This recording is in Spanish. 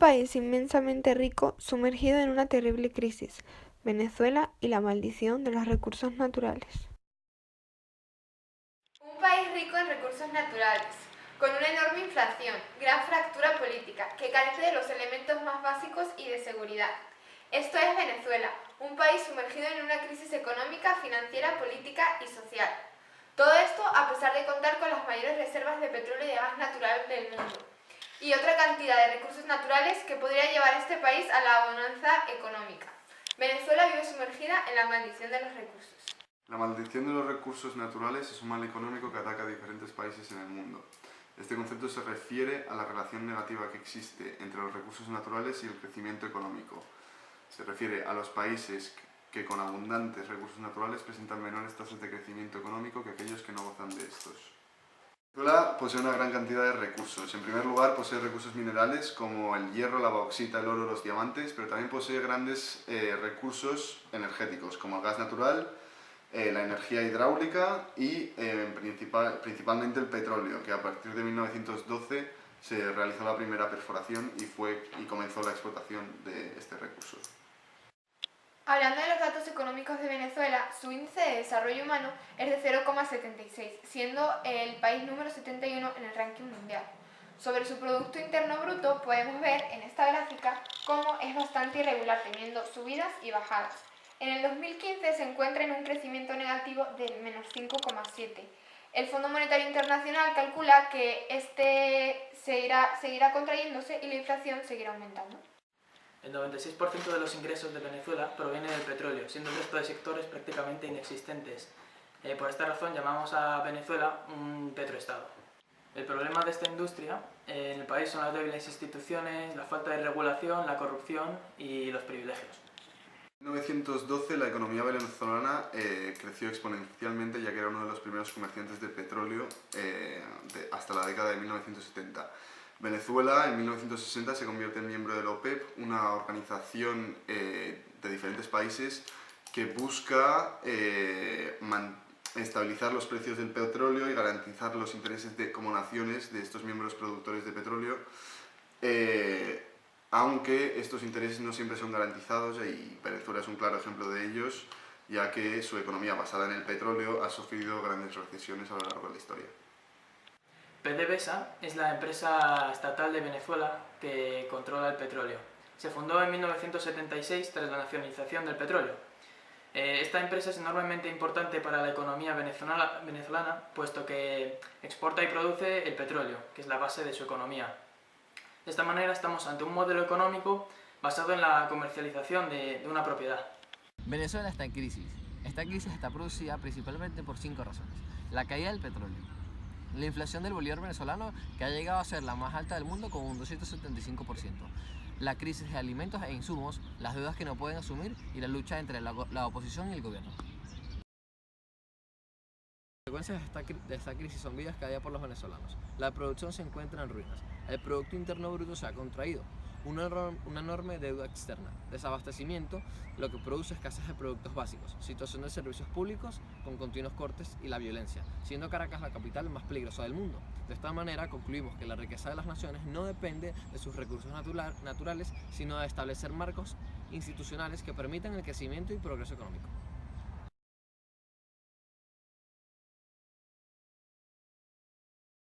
país inmensamente rico sumergido en una terrible crisis, Venezuela y la maldición de los recursos naturales. Un país rico en recursos naturales, con una enorme inflación, gran fractura política, que carece de los elementos más básicos y de seguridad. Esto es Venezuela, un país sumergido en una crisis económica, financiera, política y social. Todo esto a pesar de contar con las mayores reservas de petróleo y de gas natural del mundo, y otra cantidad de recursos naturales que podría llevar a este país a la bonanza económica. Venezuela vive sumergida en la maldición de los recursos. La maldición de los recursos naturales es un mal económico que ataca a diferentes países en el mundo. Este concepto se refiere a la relación negativa que existe entre los recursos naturales y el crecimiento económico. Se refiere a los países que con abundantes recursos naturales presentan menores tasas de crecimiento económico que aquellos que no gozan de estos. Venezuela posee una gran cantidad de recursos. En primer lugar, posee recursos minerales como el hierro, la bauxita, el oro, los diamantes, pero también posee grandes recursos energéticos como el gas natural, la energía hidráulica y principalmente el petróleo, que a partir de 1912 se realizó la primera perforación y comenzó la explotación de este recurso. Hablando de los datos económicos de Venezuela, su índice de desarrollo humano es de 0,76, siendo el país número 71 en el ranking mundial. Sobre su Producto Interno Bruto podemos ver en esta gráfica cómo es bastante irregular, teniendo subidas y bajadas. En el 2015 se encuentra en un crecimiento negativo del menos 5,7. El Fondo Monetario Internacional calcula que este seguirá contrayéndose y la inflación seguirá aumentando. El 96% de los ingresos de Venezuela proviene del petróleo, siendo el resto de sectores prácticamente inexistentes. Por esta razón llamamos a Venezuela un petroestado. El problema de esta industria en el país son las débiles instituciones, la falta de regulación, la corrupción y los privilegios. En 1912 la economía venezolana creció exponencialmente, ya que era uno de los primeros comerciantes de petróleo hasta la década de 1970. Venezuela en 1960 se convierte en miembro de la OPEP, una organización de diferentes países que busca estabilizar los precios del petróleo y garantizar los intereses como naciones de estos miembros productores de petróleo, aunque estos intereses no siempre son garantizados y Venezuela es un claro ejemplo de ellos, ya que su economía basada en el petróleo ha sufrido grandes recesiones a lo largo de la historia. PDVSA es la empresa estatal de Venezuela que controla el petróleo. Se fundó en 1976 tras la nacionalización del petróleo. Esta empresa es enormemente importante para la economía venezolana, puesto que exporta y produce el petróleo, que es la base de su economía. De esta manera estamos ante un modelo económico basado en la comercialización de una propiedad. Venezuela está en crisis. Esta crisis está producida principalmente por 5 razones. La caída del petróleo, la inflación del bolívar venezolano, que ha llegado a ser la más alta del mundo con un 275%, la crisis de alimentos e insumos, las deudas que no pueden asumir y la lucha entre la oposición y el gobierno. Las consecuencias de esta crisis son vidas cada día por los venezolanos. La producción se encuentra en ruinas, el Producto Interno Bruto se ha contraído, una enorme deuda externa, desabastecimiento, lo que produce escasez de productos básicos, situación de servicios públicos con continuos cortes y la violencia, siendo Caracas la capital más peligrosa del mundo. De esta manera concluimos que la riqueza de las naciones no depende de sus recursos naturales, sino de establecer marcos institucionales que permitan el crecimiento y progreso económico.